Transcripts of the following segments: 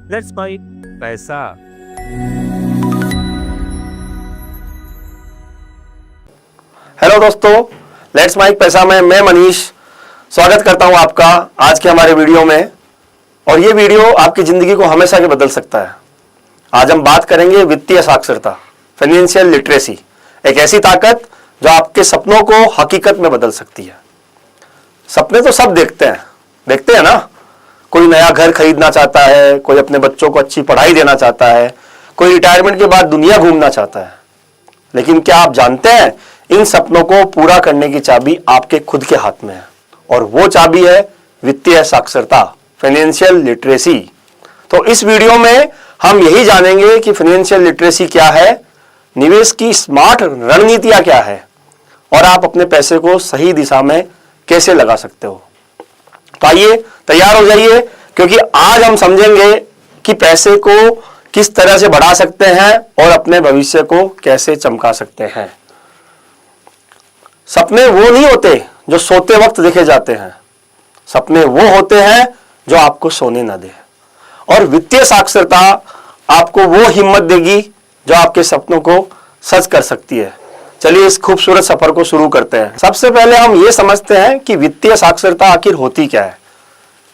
Let's mic पैसा। Hello दोस्तों, let's mic पैसा में मैं मनीष स्वागत करता हूं आपका आज के हमारे वीडियो में। और ये वीडियो आपकी जिंदगी को हमेशा के बदल सकता है। आज हम बात करेंगे वित्तीय साक्षरता, फाइनेंशियल लिटरेसी, एक ऐसी ताकत जो आपके सपनों को हकीकत में बदल सकती है। सपने तो सब देखते हैं ना। कोई नया घर खरीदना चाहता है, कोई अपने बच्चों को अच्छी पढ़ाई देना चाहता है, कोई रिटायरमेंट के बाद दुनिया घूमना चाहता है। लेकिन क्या आप जानते हैं, इन सपनों को पूरा करने की चाबी आपके खुद के हाथ में है, और वो चाबी है वित्तीय साक्षरता, फाइनेंशियल लिटरेसी। तो इस वीडियो में हम यही जानेंगे कि फाइनेंशियल लिटरेसी क्या है, निवेश की स्मार्ट रणनीतियां क्या है, और आप अपने पैसे को सही दिशा में कैसे लगा सकते हो। तो आइए तैयार हो जाइए, क्योंकि आज हम समझेंगे कि पैसे को किस तरह से बढ़ा सकते हैं और अपने भविष्य को कैसे चमका सकते हैं। सपने वो नहीं होते जो सोते वक्त देखे जाते हैं, सपने वो होते हैं जो आपको सोने ना दे। और वित्तीय साक्षरता आपको वो हिम्मत देगी जो आपके सपनों को सच कर सकती है। चलिए इस खूबसूरत सफर को शुरू करते हैं। सबसे पहले हम ये समझते हैं कि वित्तीय साक्षरता आखिर होती क्या है।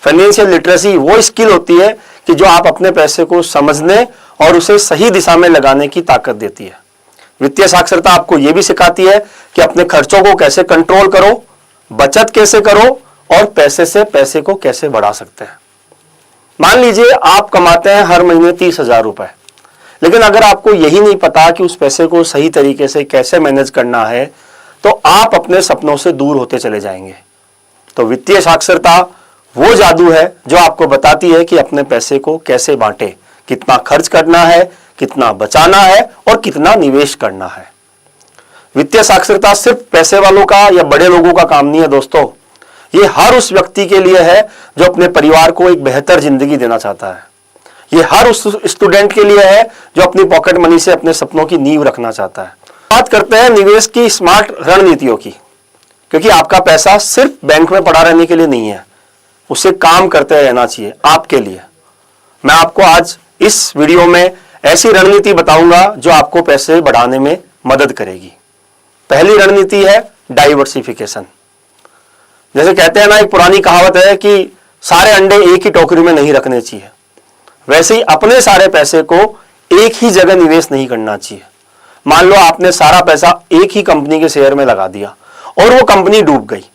फाइनेंशियल लिटरेसी वो स्किल होती है कि जो आप अपने पैसे को समझने और उसे सही दिशा में लगाने की ताकत देती है। वित्तीय साक्षरता आपको यह भी सिखाती है कि अपने खर्चों को कैसे कंट्रोल करो, बचत कैसे करो, और पैसे से पैसे को कैसे बढ़ा सकते हैं। मान लीजिए आप कमाते हैं हर महीने 30,000 रुपए, लेकिन अगर आपको यही नहीं पता कि उस पैसे को सही तरीके से कैसे मैनेज करना है, तो आप अपने सपनों से दूर होते चले जाएंगे। तो वित्तीय साक्षरता वो जादू है जो आपको बताती है कि अपने पैसे को कैसे बांटे, कितना खर्च करना है, कितना बचाना है, और कितना निवेश करना है। वित्तीय साक्षरता सिर्फ पैसे वालों का या बड़े लोगों का काम नहीं है दोस्तों, ये हर उस व्यक्ति के लिए है जो अपने परिवार को एक बेहतर जिंदगी देना चाहता है। ये हर उस स्टूडेंट के लिए है जो अपनी पॉकेट मनी से अपने सपनों की नींव रखना चाहता है। बात करते हैं निवेश की स्मार्ट रणनीतियों की, क्योंकि आपका पैसा सिर्फ बैंक में पड़ा रहने के लिए नहीं है, उसे काम करते रहना चाहिए आपके लिए। मैं आपको आज इस वीडियो में ऐसी रणनीति बताऊंगा जो आपको पैसे बढ़ाने में मदद करेगी। पहली रणनीति है डाइवर्सिफिकेशन। जैसे कहते हैं ना, एक पुरानी कहावत है कि सारे अंडे एक ही टोकरी में नहीं रखने चाहिए, वैसे ही अपने सारे पैसे को एक ही जगह निवेश नहीं करना चाहिए। मान लो आपने सारा पैसा एक ही कंपनी के शेयर में लगा दिया और वो कंपनी डूब गई,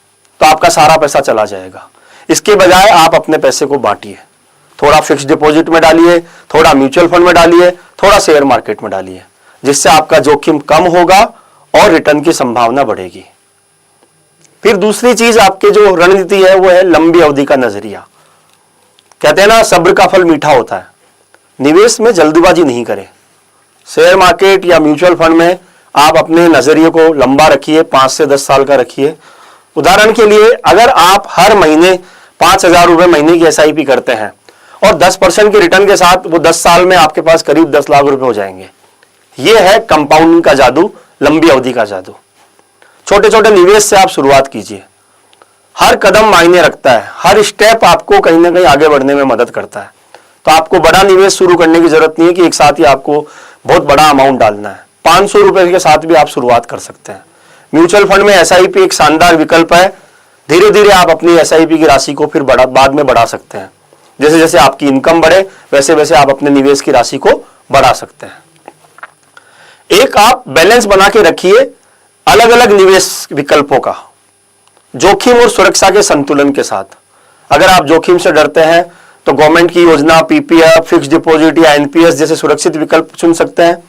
तो आपका सारा पैसा चला जाएगा। इसके बजाय आप अपने पैसे को बांटिए, थोड़ा फिक्स डिपॉजिट में डालिए, थोड़ा म्यूचुअल फंड में डालिए, थोड़ा शेयर मार्केट में डालिए, जिससे आपका जोखिम कम होगा और रिटर्न की संभावना बढ़ेगी। फिर दूसरी चीज आपके जो रणनीति है वो है लंबी अवधि का नजरिया। कहते हैं ना, सब्र का फल मीठा होता है। निवेश में जल्दबाजी नहीं करें। शेयर मार्केट या म्यूचुअल फंड में आप अपने नजरिए को लंबा रखिए, 5 से 10 साल का रखिए। उदाहरण के लिए, अगर आप हर महीने 5,000 रुपए महीने की SIP करते हैं और 10% के रिटर्न के साथ वो 10 साल में आपके पास करीब 10 लाख रुपए हो जाएंगे। ये है कंपाउंडिंग का जादू, लंबी अवधि का जादू। छोटे छोटे निवेश से आप शुरुआत कीजिए। हर कदम मायने रखता है, हर स्टेप आपको कहीं ना कहीं आगे बढ़ने में मदद करता है। तो आपको बड़ा निवेश शुरू करने की जरूरत नहीं है कि एक साथ ही आपको बहुत बड़ा अमाउंट डालना है। 500 रुपए के साथ भी आप शुरुआत कर सकते हैं। म्यूचुअल फंड में SIP एक शानदार विकल्प है। धीरे धीरे आप अपनी SIP की राशि को फिर बाद में बढ़ा सकते हैं। जैसे जैसे आपकी इनकम बढ़े वैसे वैसे आप अपने निवेश की राशि को बढ़ा सकते हैं। एक आप बैलेंस बना के रखिए अलग अलग निवेश विकल्पों का, जोखिम और सुरक्षा के संतुलन के साथ। अगर आप जोखिम से डरते हैं तो गवर्नमेंट की योजना PPF, फिक्स डिपॉजिट या NPS जैसे सुरक्षित विकल्प चुन सकते हैं।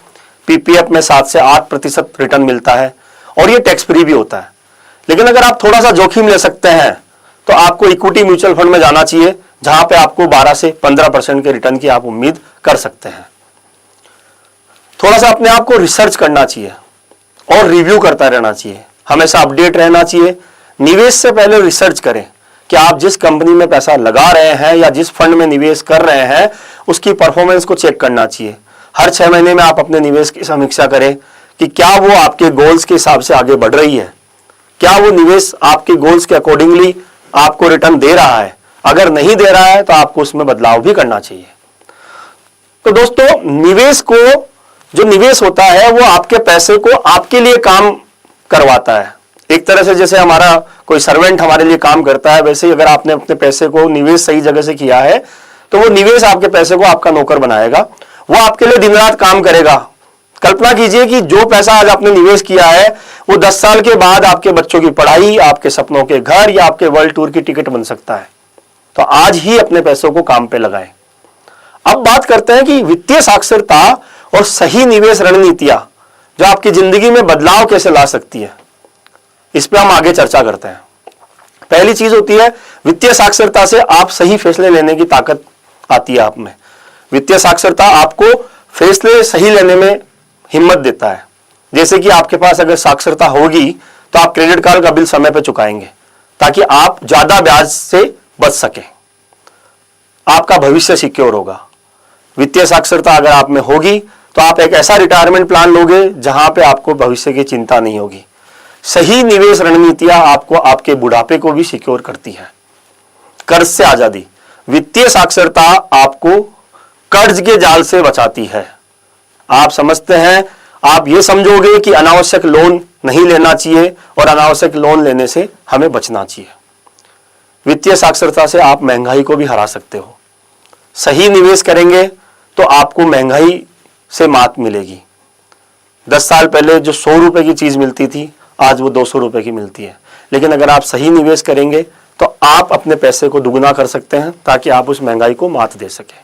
PPF में 7 से 8% रिटर्न मिलता है और ये टैक्स फ्री भी होता है। लेकिन अगर आप थोड़ा सा जोखिम ले सकते हैं तो आपको इक्विटी म्यूचुअल फंड में जाना चाहिए, जहां पे आपको 12 से 15% के रिटर्न की आप उम्मीद कर सकते हैं। थोड़ा सा अपने आप को रिसर्च करना चाहिए और रिव्यू करता रहना चाहिए, हमेशा अपडेट रहना चाहिए। निवेश से पहले रिसर्च करें कि आप जिस कंपनी में पैसा लगा रहे हैं या जिस फंड में निवेश कर रहे हैं उसकी परफॉर्मेंस को चेक करना चाहिए। हर 6 महीने में आप अपने निवेश की समीक्षा करें कि क्या वो आपके गोल्स के हिसाब से आगे बढ़ रही है, क्या वो निवेश आपके गोल्स के अकॉर्डिंगली आपको रिटर्न दे रहा है। अगर नहीं दे रहा है तो आपको उसमें बदलाव भी करना चाहिए। तो दोस्तों जो निवेश होता है वो आपके पैसे को आपके लिए काम करवाता है। एक तरह से जैसे हमारा कोई सर्वेंट हमारे लिए काम करता है, वैसे ही अगर आपने अपने पैसे को निवेश सही जगह से किया है तो वो निवेश आपके पैसे को आपका नौकर बनाएगा, वो आपके लिए दिन रात काम करेगा। कल्पना कीजिए कि जो पैसा आज आपने निवेश किया है वो 10 साल के बाद आपके बच्चों की पढ़ाई, आपके सपनों के घर या आपके वर्ल्ड टूर की टिकट बन सकता है। तो आज ही अपने पैसों को काम पे लगाएं। अब बात करते हैं कि वित्तीय साक्षरता और सही निवेश रणनीतियां जो आपकी जिंदगी में बदलाव कैसे ला सकती है, इस पे हम आगे चर्चा करते हैं। पहली चीज होती है वित्तीय साक्षरता से आप सही फैसले लेने की ताकत आती है आप में। वित्तीय साक्षरता आपको फैसले सही लेने में हिम्मत देता है। जैसे कि आपके पास अगर साक्षरता होगी तो आप क्रेडिट कार्ड का बिल समय पर चुकाएंगे ताकि आप ज्यादा ब्याज से बच सके, आपका भविष्य सिक्योर होगा। वित्तीय साक्षरता अगर आप में होगी तो आप एक ऐसा रिटायरमेंट प्लान लोगे जहां पे आपको भविष्य की चिंता नहीं होगी। सही निवेश रणनीतियां आपको आपके बुढ़ापे को भी सिक्योर करती है। कर्ज से आजादी, वित्तीय साक्षरता आपको कर्ज के जाल से बचाती है। आप समझते हैं, आप ये समझोगे कि अनावश्यक लोन नहीं लेना चाहिए और अनावश्यक लोन लेने से हमें बचना चाहिए। वित्तीय साक्षरता से आप महंगाई को भी हरा सकते हो। सही निवेश करेंगे तो आपको महंगाई से मात मिलेगी। 10 साल पहले जो 100 रुपए की चीज मिलती थी आज वो 200 रुपए की मिलती है। लेकिन अगर आप सही निवेश करेंगे तो आप अपने पैसे को दुगना कर सकते हैं ताकि आप उस महंगाई को मात दे सकें।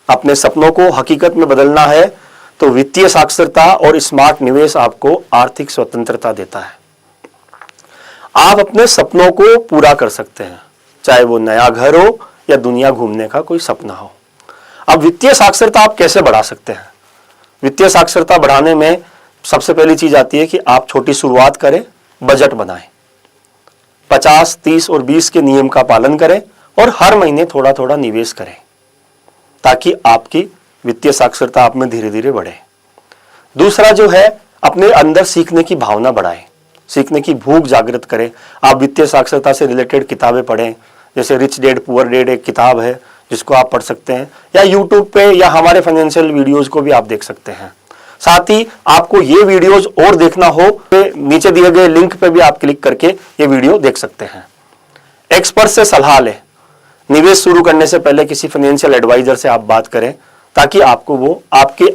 अपने सपनों को हकीकत में बदलना है तो वित्तीय साक्षरता और स्मार्ट निवेश आपको आर्थिक स्वतंत्रता देता है। आप अपने सपनों को पूरा कर सकते हैं, चाहे वो नया घर हो या दुनिया घूमने का कोई सपना हो। अब वित्तीय साक्षरता आप कैसे बढ़ा सकते हैं? वित्तीय साक्षरता बढ़ाने में सबसे पहली चीज आती है कि आप छोटी शुरुआत करें, बजट बनाएं, 50, 30 और 20 के नियम का पालन करें और हर महीने थोड़ा थोड़ा निवेश करें ताकि आपकी वित्तीय साक्षरता आप में धीरे धीरे बढ़े। दूसरा जो है, अपने अंदर सीखने की भावना बढ़ाएं, सीखने की भूख जागृत करें। आप वित्तीय साक्षरता से रिलेटेड किताबें पढ़ें, जैसे रिच डैड पुअर डैड एक किताब है जिसको आप पढ़ सकते हैं, या यूट्यूब पे या हमारे फाइनेंशियल वीडियोज को भी आप देख सकते हैं। साथ ही आपको ये वीडियोज और देखना हो तो नीचे दिए गए लिंक पे भी आप क्लिक करके ये वीडियो देख सकते हैं। एक्सपर्ट से सलाह लें, निवेश शुरू करने से पहले किसी फाइनेंशियल एडवाइजर से आप बात करें ताकि आपको वो आपके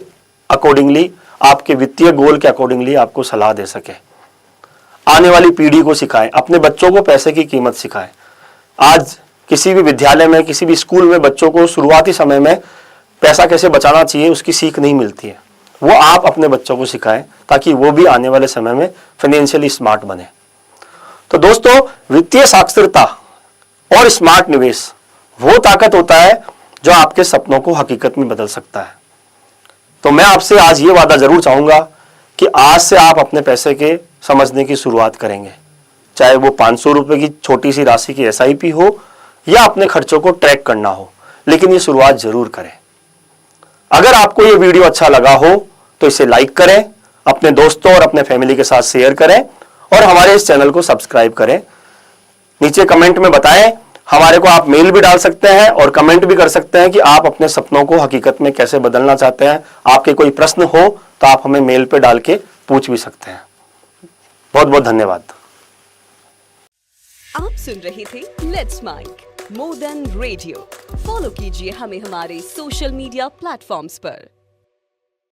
अकॉर्डिंगली, आपके वित्तीय गोल के अकॉर्डिंगली आपको सलाह दे सके। आने वाली पीढ़ी को सिखाएं, अपने बच्चों को पैसे की कीमत सिखाएं। आज किसी भी विद्यालय में, किसी भी स्कूल में बच्चों को शुरुआती समय में पैसा कैसे बचाना चाहिए उसकी सीख नहीं मिलती है। वो आप अपने बच्चों को सिखाएं ताकि वो भी आने वाले समय में फाइनेंशियली स्मार्ट बने। तो दोस्तों, वित्तीय साक्षरता और स्मार्ट निवेश वो ताकत होता है जो आपके सपनों को हकीकत में बदल सकता है। तो मैं आपसे आज ये वादा जरूर चाहूंगा कि आज से आप अपने पैसे के समझने की शुरुआत करेंगे, चाहे वो 500 रुपए की छोटी सी राशि की SIP हो या अपने खर्चों को ट्रैक करना हो, लेकिन ये शुरुआत जरूर करें। अगर आपको ये वीडियो अच्छा लगा हो तो इसे लाइक करें, अपने दोस्तों और अपने फैमिली के साथ शेयर करें और हमारे इस चैनल को सब्सक्राइब करें। नीचे कमेंट में बताएं, हमारे को आप मेल भी डाल सकते हैं और कमेंट भी कर सकते हैं कि आप अपने सपनों को हकीकत में कैसे बदलना चाहते हैं। आपके कोई प्रश्न हो तो आप हमें मेल पे डाल के पूछ भी सकते हैं। बहुत बहुत धन्यवाद। आप सुन रहे थे let's mic more than radio. Follow कीजिए हमें हमारे सोशल मीडिया प्लेटफॉर्म्स पर।